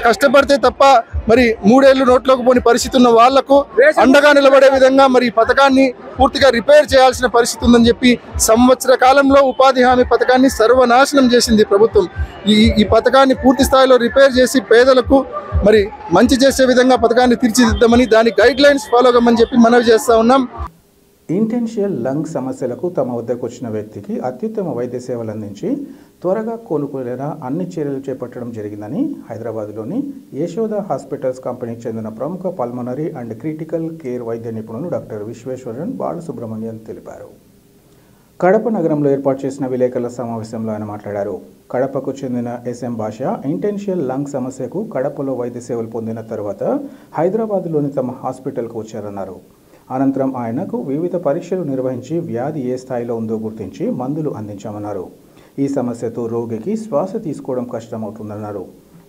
కష్టపడితే తప్ప మరి 3 ఏళ్ళు నోట్లోకి పోని పరిస్థితి ఉన్న వాళ్లకు అండగా నిలబడే విధంగా మరి ఈ పథకాన్ని పూర్తిగా రిపేర్ చేయాల్సిన పరిస్థితి ఉందని చెప్పి సంవత్సర కాలంలో ఉపాధి హామీ పథకాన్ని సర్వనాశనం చేసింది ప్రభుత్వం. ఈ పథకాన్ని పూర్తి స్థాయిలో రిపేర్ చేసి పేదలకు మరి మంచి చేసే విధంగా పథకాన్ని తీర్చిదిద్దామని దాని గైడ్ లైన్స్ ఫాలో కమ్మని చెప్పి మనవి చేస్తా ఉన్నాం. ఇంటెన్షియల్ లంగ్ సమస్యలకు తమ వద్దకు వచ్చిన వ్యక్తికి అత్యుత్తమ వైద్య సేవలు అందించి త్వరగా కోలుకునేలా అన్ని చర్యలు చేపట్టడం జరిగిందని హైదరాబాద్లోని యశోద హాస్పిటల్స్ కంపెనీకి చెందిన ప్రముఖ పల్మనరీ అండ్ క్రిటికల్ కేర్ వైద్య నిపుణులు డాక్టర్ విశ్వేశ్వరన్ బాలసుబ్రహ్మణ్యన్ తెలిపారు. కడప నగరంలో ఏర్పాటు చేసిన విలేకరుల సమావేశంలో ఆయన మాట్లాడారు. కడపకు చెందిన ఎస్ఎం భాష ఇంటెన్షియల్ లంగ్ సమస్యకు కడపలో వైద్య సేవలు పొందిన తర్వాత హైదరాబాద్లోని తమ హాస్పిటల్కు వచ్చారన్నారు. అనంతరం ఆయనకు వివిధ పరీక్షలు నిర్వహించి వ్యాధి ఏ స్థాయిలో ఉందో గుర్తించి మందులు అందించామన్నారు. ఈ సమస్యతో రోగికి శ్వాస తీసుకోవడం కష్టమవుతుందన్నారు.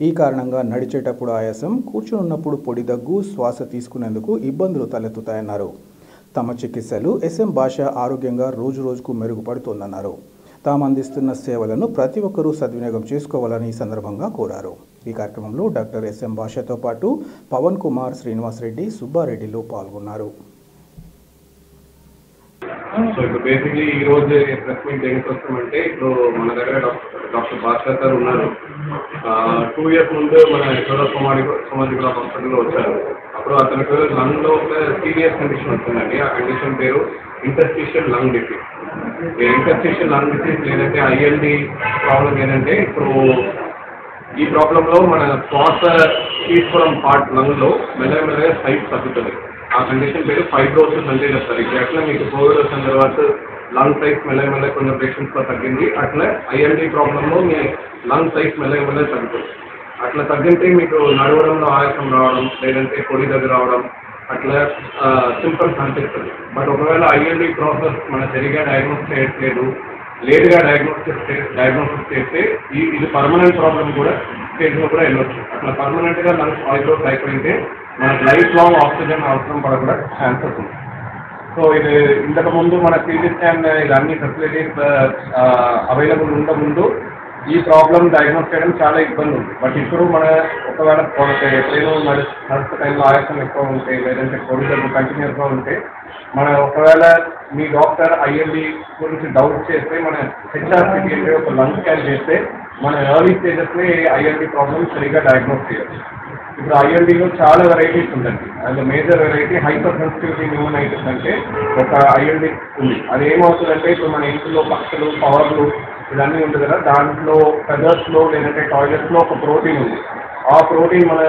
ఈ కారణంగా నడిచేటప్పుడు ఆయాసం, కూర్చున్నప్పుడు పొడి దగ్గు, శ్వాస తీసుకునేందుకు ఇబ్బందులు తలెత్తుతాయన్నారు. తమ చికిత్సలు ఎస్ఎం భాష ఆరోగ్యంగా రోజురోజుకు మెరుగుపడుతోందన్నారు. తాము అందిస్తున్న సేవలను ప్రతి ఒక్కరూ సద్వినియోగం చేసుకోవాలని ఈ సందర్భంగా కోరారు. ఈ కార్యక్రమంలో డాక్టర్ ఎస్ఎం భాషతో పాటు పవన్ కుమార్, శ్రీనివాస్ రెడ్డి, సుబ్బారెడ్డిలు పాల్గొన్నారు. సో ఇప్పుడు బేసిక్లీ ఈ రోజు ప్రెస్ మీట్ దేనికి వస్తామంటే, ఇప్పుడు మన దగ్గర డాక్టర్ భాస్కర్ సార్ ఉన్నారు. 2 years ముందు మన యశోద సమాజికల్ హాస్పిటల్లో వచ్చారు. అప్పుడు అతనికి లంగ్లో ఒక సీరియస్ కండిషన్ వస్తుందండి. ఆ కండిషన్ పేరు interstitial lung disease. Interstitial lung disease లేదంటే ఐఎల్డి ప్రాబ్లం ఏంటంటే, ఇప్పుడు ఈ ప్రాబ్లంలో మన శ్వాస తీసుకోవడం పార్ట్ లంగ్లో మెల్లమెల్లగా సైజ్ తగ్గుతుంది. ఆ కండిషన్ పేరు ఫైబ్రోసిస్ అంటే చెప్తారు. ఇప్పుడు ఎట్లా మీకు కోవిడ్ వచ్చిన తర్వాత లంగ్ సైజ్ మెల్లమెల్ల కొంచెం పేషెంట్స్లో తగ్గింది, అట్లా ఐఎల్డి ప్రాబ్లంలో మీ లంగ్ సైజ్ మెల్లమెల్ల తగ్గుతుంది. అట్లా తగ్గితే మీకు నడవడంలో ఆయాసం రావడం, లేదంటే పొడి దగ్గర రావడం, అట్లా సింప్టమ్స్ అనిపిస్తుంది. బట్ ఒకవేళ ఐఎల్డి ప్రాసెస్ మనం సరిగా డయాగ్నోస్ చేయట్లేదు, లేట్గా డయాగ్నోసిస్ చేస్తే ఇది పర్మనెంట్ ప్రాబ్లం కూడా స్టేజ్లో కూడా వెళ్ళొచ్చు. అట్లా పర్మనెంట్గా లంగ్స్ ఫైబ్రోస్ అయిపోయింటే మనకు లైఫ్ లాంగ్ ఆక్సిజన్ అవసరం పడకుండా ఛాన్సెస్ ఉంది. సో ఇది ఇంతకుముందు మన సిటీ స్కాన్ ఇవన్నీ ఫెసిలిటీస్ అవైలబుల్ ఉండే ముందు ఈ ప్రాబ్లం డయాగ్నోస్ చేయడం చాలా ఇబ్బంది ఉంది. బట్ ఇప్పుడు మన ఒకవేళ ఎప్పుడైనా నడుస్తున్న టైంలో ఆయాసం ఎక్కువ ఉంటే, లేదంటే పొడి కంటిన్యూస్గా ఉంటే, మన ఒకవేళ మీ డాక్టర్ ఐఎల్డి గురించి డౌట్ చేస్తే మన హెచ్ఆర్సిటీ అంటే ఒక లంగ్ స్కాన్ చేస్తే మన ఎర్లీ స్టేజెస్లో ఐఎల్డి ప్రాబ్లమ్ సరిగ్గా డయాగ్నోస్ చేయొచ్చు. ఇప్పుడు ఐఎల్డీలో చాలా వెరైటీస్ ఉందండి. అది major variety hyper sensitivity pneumonitis అంటే ఒక ఐఎల్డీ ఉంది. అది ఏమవుతుందంటే, ఇప్పుడు మన ఇంట్లో పక్షులు, పవర్లు ఇవన్నీ ఉంది కదా, దాంట్లో ఫెదర్స్లో లేదంటే టాయిలెట్స్లో ఒక ప్రోటీన్ ఉంది. ఆ ప్రోటీన్ మన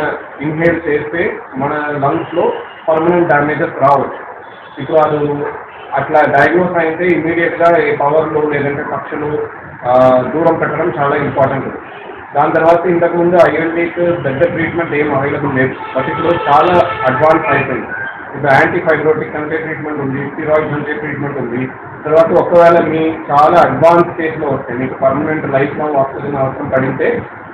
ఇన్హేల్ చేస్తే మన లంగ్స్లో పర్మనెంట్ డ్యామేజెస్ రావచ్చు. ఇప్పుడు అది అట్లా డయాగ్నోస్ అయితే ఇమీడియట్గా ఏ పవర్లు లేదంటే పక్షులు దూరం పెట్టడం చాలా ఇంపార్టెంట్. దాని తర్వాత ఇంతకుముందు ఐఎల్డీకి పెద్ద ట్రీట్మెంట్ ఏం అవైలబుల్ లేదు. బట్ ఇప్పుడు చాలా అడ్వాన్స్ అయిపోయింది. ఇప్పుడు యాంటీఫైబ్రోటిక్ అంటే ట్రీట్మెంట్ ఉంది, స్టిరాయిడ్స్ అంటే ట్రీట్మెంట్ ఉంది. తర్వాత ఒకవేళ మీ చాలా అడ్వాన్స్ స్టేజ్లో వస్తే మీకు పర్మనెంట్ లైఫ్ లాంగ్ ఆక్సిజన్ అవసరం పడితే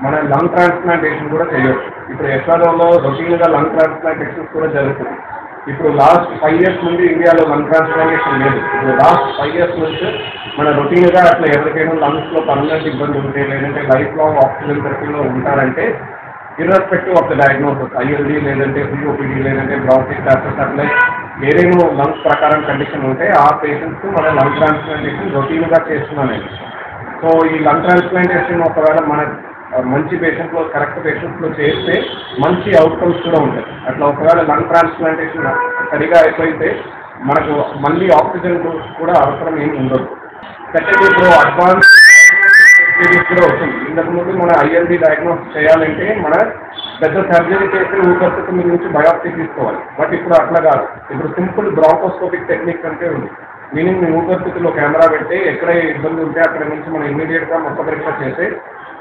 మన లంగ్ ట్రాన్స్ప్లాంటేషన్ కూడా చేయొచ్చు. ఇప్పుడు ఎస్ఆర్ఓలో రొటీన్గా లంగ్ ట్రాన్స్ప్లాంటేషన్స్ కూడా జరుగుతుంది. ఇప్పుడు లాస్ట్ 5 years నుండి ఇండియాలో లంగ్ ట్రాన్స్ప్లాంటేషన్ లేదు. ఇప్పుడు లాస్ట్ 5 years నుంచి మన రొటీన్గా అట్లా ఎవరికైనా లంగ్స్లో పర్మనెంట్ ఇబ్బంది ఉంటే, లేదంటే లైఫ్ లాంగ్ ఆక్సిజన్ థెరపీలో ఉంటారంటే, ఇర్రెస్పెక్టివ్ ఆఫ్ ద డయాగ్నోసిస్ ఐఎల్డీ లేదంటే సిఓపిడి లేదంటే బ్రాంకియోస్టాసిస్ అట్లా ఏదైనా లంగ్స్ ప్రకారం కండిషన్ ఉంటే ఆ పేషెంట్స్ మన లంగ్ ట్రాన్స్ప్లాంటేషన్ రొటీన్గా చేస్తున్నాను. సో ఈ లంగ్ ట్రాన్స్ప్లాంటేషన్ ఒకవేళ మన మంచి పేషెంట్లో కరెక్ట్ పేషెంట్స్లో చేస్తే మంచి అవుట్కమ్స్ కూడా ఉంటాయి. అట్లా ఒకవేళ లంగ్ ట్రాన్స్ప్లాంటేషన్ సరిగా అయిపోతే మనకు మళ్ళీ ఆక్సిజన్ కూడా అవసరం ఏమి ఉండదు. సెకండ్, ఇప్పుడు అడ్వాన్స్ కూడా వస్తుంది. ఇంతకుముందు మన ఐఎల్డీ డయాగ్నోస్ చేయాలంటే మన పెద్ద సర్జరీ చేసి ఊపిరితిత్తుల మీద నుంచి బయాప్సీ తీసుకోవాలి. బట్ ఇప్పుడు అట్లా కాదు. ఇప్పుడు సింపుల్ బ్రాంకోస్కోపిక్ టెక్నిక్ అంటే ఉంది. మీనింగ్ మీ ఊపిరితిత్తులో కెమెరా పెట్టి ఎక్కడ ఇబ్బంది ఉంటే అక్కడ నుంచి మనం ఇమ్మీడియట్గా మొక్క పరీక్ష చేసి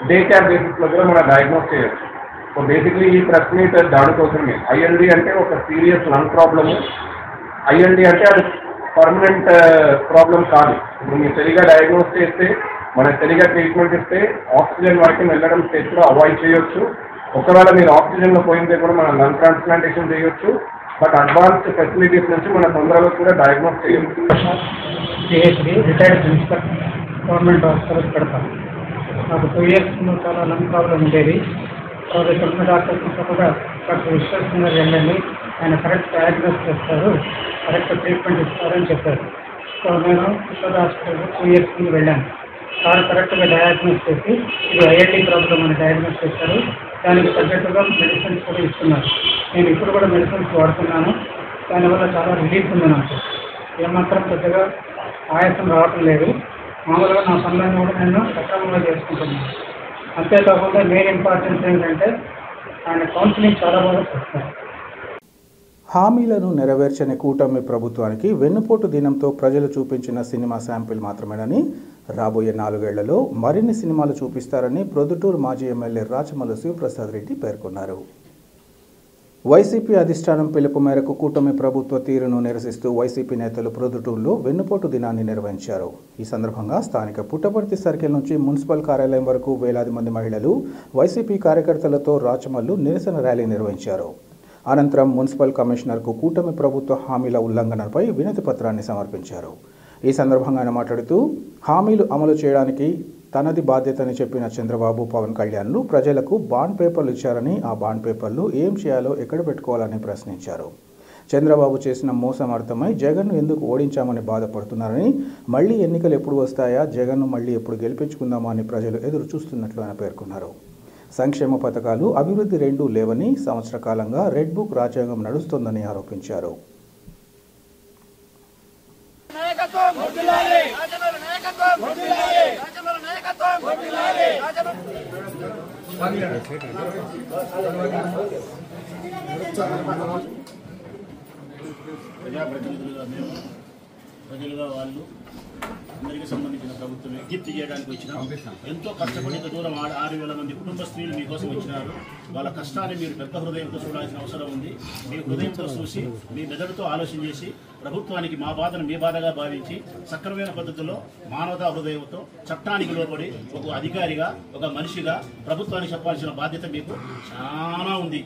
డే క్యార్ బేసిస్లో కూడా మనం డయాగ్నోస్ చేయొచ్చు. సో బేసిక్లీ ఈ ప్రెస్ మీట్ దానికోసమే. ఐఎల్డీ అంటే ఒక సీరియస్ లంగ్ ప్రాబ్లము. ఐఎల్డీ అంటే అది పర్మనెంట్ ప్రాబ్లం కాదు. ఇప్పుడు మీరు సరిగా డయాగ్నోస్ చేస్తే, మనకు సరిగా ట్రీట్మెంట్ ఇస్తే ఆక్సిజన్ వరకు వెళ్ళడం స్టేజ్లో అవాయిడ్ చేయొచ్చు. ఒకవేళ మీరు ఆక్సిజన్లో పోయిందే కూడా మనం లంగ్ ట్రాన్స్ప్లాంటేషన్ చేయొచ్చు. బట్ అడ్వాన్స్డ్ ఫెసిలిటీస్ నుంచి మనం తొందరగా కూడా డయాగ్నోస్ చేయొచ్చు. PhD retired principal government hospital పెడతాం. నాకు 2 years చాలా లంగ్ ప్రాబ్లం ఉండేది. తర్వాత ఇక్కడ డాక్టర్స్తో కూడా డాక్టర్ విశ్వసిందర్ వెళ్ళండి, ఆయన కరెక్ట్ డయాగ్నోస్ చేస్తారు, కరెక్ట్ ట్రీట్మెంట్ ఇస్తారని చెప్పారు. సో నేను విశ్వ హాస్పిటల్ 2 years ముందు వెళ్ళాను. సార్ కరెక్ట్గా డయాగ్నోస్ చేసి ఇది ఐఐటి ప్రాబ్లం అని డయాగ్నోస్ చేశారు. దానికి తగ్గట్టుగా మెడిసిన్స్ కూడా ఇస్తున్నారు. నేను ఇప్పుడు కూడా మెడిసిన్స్ వాడుతున్నాను. దానివల్ల చాలా రిలీఫ్ ఉంది. నాకు ఏమాత్రం పెద్దగా ఆయాసం రావటం లేదు. మామూలుగా నా పనులను కూడా నేను సక్రమంగా చేసుకుంటున్నాను. అంతేకాకుండా మెయిన్ ఇంపార్టెన్స్ ఏంటంటే ఆయన కౌన్సిలింగ్ చాలా బాగా చేస్తారు. హామీలను నెరవేర్చని కూటమి ప్రభుత్వానికి వెన్నుపోటు దినంతో ప్రజలు చూపించిన సినిమా శాంపిల్ మాత్రమేనని, రాబోయే 4 ఏళ్లలో మరిన్ని సినిమాలు చూపిస్తారని ప్రొద్దుటూరు మాజీ ఎమ్మెల్యే రాచమల్లు శివప్రసాద్ రెడ్డి పేర్కొన్నారు. వైసీపీ అధిష్టానం పిలుపు మేరకు కూటమి ప్రభుత్వ తీరును నిరసిస్తూ వైసీపీ నేతలు ప్రొద్దుటూరులో వెన్నుపోటు దినాన్ని నిర్వహించారు. ఈ సందర్భంగా స్థానిక పుట్టపర్తి సర్కిల్ నుంచి మున్సిపల్ కార్యాలయం వరకు వేలాది మంది మహిళలు వైసీపీ కార్యకర్తలతో రాచమల్లు నిరసన ర్యాలీ నిర్వహించారు. అనంతరం మున్సిపల్ కమిషనర్కు కూటమి ప్రభుత్వ హామీల ఉల్లంఘనపై వినతి పత్రాన్ని సమర్పించారు. ఈ సందర్భంగా ఆయన మాట్లాడుతూ హామీలు అమలు చేయడానికి తనది బాధ్యతని చెప్పిన చంద్రబాబు, పవన్ కళ్యాణ్లు ప్రజలకు బాండ్ పేపర్లు ఇచ్చారని, ఆ బాండ్ పేపర్లు ఏం చేయాలో ఎక్కడ పెట్టుకోవాలని ప్రశ్నించారు. చంద్రబాబు చేసిన మోసం అర్థమై జగన్ను ఎందుకు ఓడించామని బాధపడుతున్నారని, మళ్లీ ఎన్నికలు ఎప్పుడు వస్తాయా, జగన్ను మళ్లీ ఎప్పుడు గెలిపించుకుందామా అని ప్రజలు ఎదురు చూస్తున్నట్లు ఆయన పేర్కొన్నారు. సంక్షేమ పథకాలు, అభివృద్ధి రెండూ లేవని, సంవత్సర కాలంగా రెడ్ బుక్ రాజ్యాంగం నడుస్తోందని ఆరోపించారు. ప్రజాప్రతినిధులుగా మేము, ప్రజలుగా వాళ్ళు, అందరికీ సంబంధించిన ప్రభుత్వం విజ్ఞప్తి చేయడానికి వచ్చినాం. ఎంతో కష్టపడి ఇంత దూరం 6,000 మంది కుటుంబ స్త్రీలు మీకోసం వచ్చినారు. వాళ్ళ కష్టాన్ని మీరు పెద్ద హృదయంతో చూడాల్సిన అవసరం ఉంది. మీ హృదయంతో చూసి, మీ మెదడుతో ఆలోచన చేసి, ప్రభుత్వానికి మా బాధను మీ బాధగా భావించి, సక్రమైన పద్ధతిలో మానవతా హృదయంతో చట్టానికి లోబడి ఒక అధికారిగా, ఒక మనిషిగా ప్రభుత్వానికి చెప్పాల్సిన బాధ్యత మీకు చాలా ఉంది.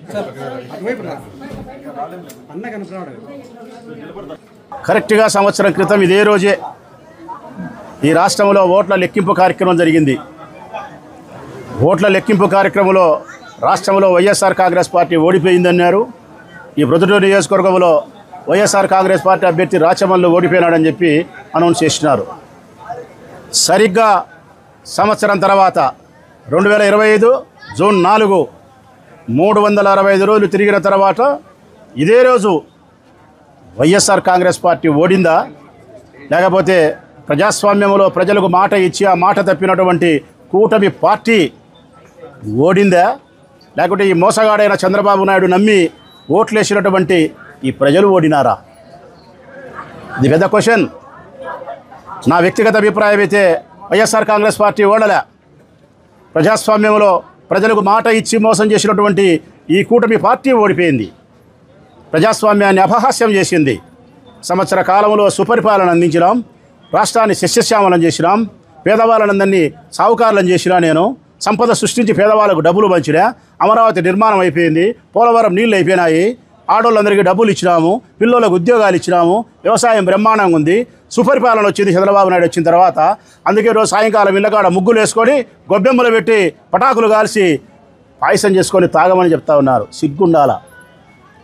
కరెక్ట్గా సంవత్సరం క్రితం ఇదే రోజే ఈ రాష్ట్రంలో ఓట్ల లెక్కింపు కార్యక్రమం జరిగింది. ఓట్ల లెక్కింపు కార్యక్రమంలో రాష్ట్రంలో వైఎస్ఆర్ కాంగ్రెస్ పార్టీ ఓడిపోయిందన్నారు. ఈ ప్రొద్దుటూరు నియోజకవర్గంలో వైఎస్ఆర్ కాంగ్రెస్ పార్టీ అభ్యర్థి రాచమల్లు ఓడిపోయినాడని చెప్పి అనౌన్స్ చేసినారు. సరిగ్గా సంవత్సరం తర్వాత 2025 జూన్ 4 365 రోజులు తిరిగిన తర్వాత ఇదే రోజు వైఎస్ఆర్ కాంగ్రెస్ పార్టీ ఓడిందా, లేకపోతే ప్రజాస్వామ్యంలో ప్రజలకు మాట ఇచ్చి ఆ మాట తప్పినటువంటి కూటమి పార్టీ ఓడిందా, లేకుంటే ఈ మోసగాడైన చంద్రబాబు నాయుడు నమ్మి ఓట్లేసినటువంటి ఈ ప్రజలు ఓడినారా? ఇది పెద్ద క్వశ్చన్. నా వ్యక్తిగత అభిప్రాయం అయితే వైఎస్ఆర్ కాంగ్రెస్ పార్టీ ఓడలే. ప్రజాస్వామ్యంలో ప్రజలకు మాట ఇచ్చి మోసం చేసినటువంటి ఈ కూటమి పార్టీ ఓడిపోయింది. ప్రజాస్వామ్యాన్ని అపహాస్యం చేసింది. సంవత్సర కాలంలో సుపరిపాలన అందించినాం, రాష్ట్రాన్ని సస్యశ్యామలం చేసినాం, పేదవాళ్ళందరినీ సావుకారులను చేసినా, నేను సంపద సృష్టించి పేదవాళ్ళకు డబ్బులు పంచినా, అమరావతి నిర్మాణం అయిపోయింది, పోలవరం నీళ్ళు అయిపోయినాయి, ఆడోళ్ళందరికీ డబ్బులు ఇచ్చినాము, పిల్లలకు ఉద్యోగాలు ఇచ్చినాము, వ్యవసాయం బ్రహ్మాండంగా ఉంది, సుపరిపాలన వచ్చింది చంద్రబాబు నాయుడు వచ్చిన తర్వాత. అందుకే రోజు సాయంకాలం ఇళ్ళకాడ ముగ్గులు వేసుకొని గొబ్బెమ్మలు పెట్టి పటాకులు కాల్చి పాయసం చేసుకొని తాగమని చెప్తా ఉన్నారు. సిగ్గుండాల.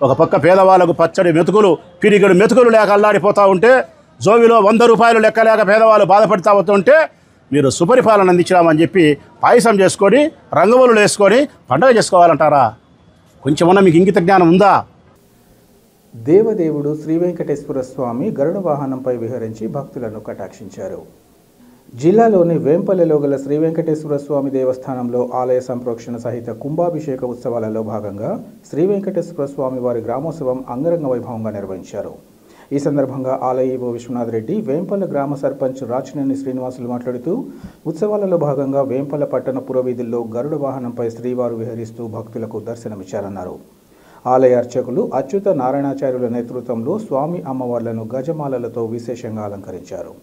ఒక పక్క పేదవాళ్ళకు పచ్చడి మెతుకులు, పిరిగడు మెతుకులు లేక అల్లాడిపోతూ ఉంటే, జోవిలో 100 రూపాయలు లెక్కలేక పేదవాళ్ళు బాధపడుతూ అవుతుంటే, మీరు సుపరిపాలన అందించినామని చెప్పి పాయసం చేసుకొని రంగవల్లులు వేసుకొని పండుగ చేసుకోవాలంటారా? కొంచెమన్నా మీకు ఇంగిత జ్ఞానం ఉందా? దేవదేవుడు శ్రీ వెంకటేశ్వర స్వామి గరుడ వాహనంపై విహరించి భక్తులను కటాక్షించారు. జిల్లాలోని వేంపల్లెలో గల శ్రీ వెంకటేశ్వర స్వామి దేవస్థానంలో ఆలయ సంప్రోక్షణ సహిత కుంభాభిషేక ఉత్సవాలలో భాగంగా శ్రీ వెంకటేశ్వర స్వామి వారి గ్రామోత్సవం అంగరంగ వైభవంగా నిర్వహించారు. ఈ సందర్భంగా ఆలయ ఈవో విశ్వనాథ్ రెడ్డి, వేంపల్లె గ్రామ సర్పంచ్ రాచినేని శ్రీనివాసులు మాట్లాడుతూ, ఉత్సవాలలో భాగంగా వేంపల్లె పట్టణ పురవీధుల్లో గరుడ వాహనంపై శ్రీవారు విహరిస్తూ భక్తులకు దర్శనమిచ్చారన్నారు. ఆలయ అర్చకులు అచ్యుత నారాయణాచార్యుల నేతృత్వంలో స్వామి అమ్మవార్లను గజమాలలతో విశేషంగా అలంకరించారు.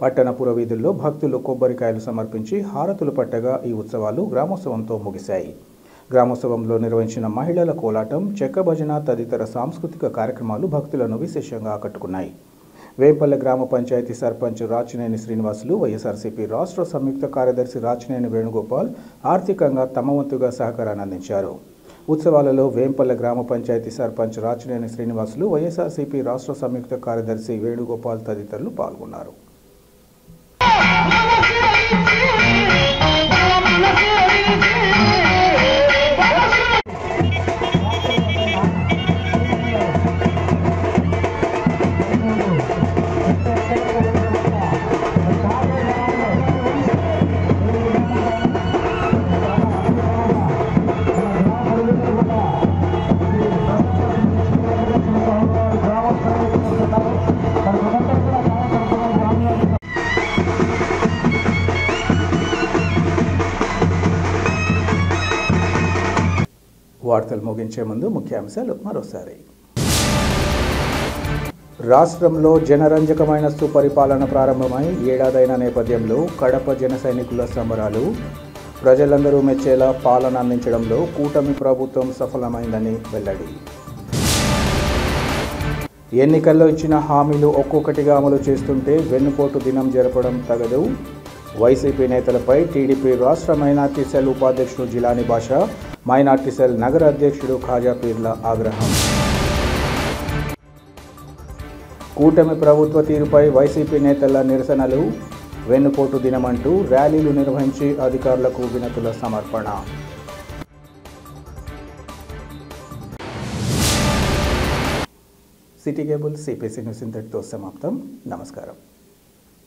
పట్టణ పురవీధుల్లో భక్తులు కొబ్బరికాయలు సమర్పించి హారతులు పట్టగా ఈ ఉత్సవాలు గ్రామోత్సవంతో ముగిశాయి. గ్రామోత్సవంలో నిర్వహించిన మహిళల కోలాటం, చెక్క భజన తదితర సాంస్కృతిక కార్యక్రమాలు భక్తులను విశేషంగా ఆకట్టుకున్నాయి. వేంపల్లె గ్రామ పంచాయతీ సర్పంచ్ రాచినేని శ్రీనివాసులు, వైఎస్ఆర్సీపీ రాష్ట్ర సంయుక్త కార్యదర్శి రాచినేని వేణుగోపాల్ ఆర్థికంగా తమ వంతుగా సహకారాన్ని అందించారు. ఉత్సవాలలో వేంపల్లె గ్రామ పంచాయతీ సర్పంచ్ రాచినేని శ్రీనివాసులు, వైఎస్ఆర్సీపీ రాష్ట్ర సంయుక్త కార్యదర్శి వేణుగోపాల్ తదితరులు పాల్గొన్నారు. వార్తలు ముగించే ముందు ముఖ్యాంశాలు మరోసారి. రాష్ట్రంలో జనరంజకమైన సుపరిపాలన ప్రారంభమై ఏడాదైన నేపథ్యంలో కడప జన సైనికుల సంబరాలు. ప్రజలందరూ మెచ్చేలా పాలన అందించడంలో కూటమి ప్రభుత్వం సఫలమైందని వెల్లడి. ఎన్నికల్లో ఇచ్చిన హామీలు ఒక్కొక్కటిగా అమలు చేస్తుంటే వెన్నుపోటు దినం జరపడం తగదు. వైసీపీ నేతలపై టీడీపీ రాష్ట్ర మైనార్టీ సెల్ ఉపాధ్యక్షుడు జిలానీ బాషా, మైనార్టీ సెల్ నగర అధ్యక్షుడు ఖాజా పీర్ల ఆగ్రహం. కూటమి ప్రభుత్వ తీరుపై వైసీపీ నేతల నిరసనలు. వెన్నుపోటు దినమంటూ ర్యాలీలు నిర్వహించి అధికారులకు వినతుల సమర్పణ. సిటీ కేబుల్ సిపిసి న్యూస్ ఇంతటితో సమాప్తం. నమస్కారం.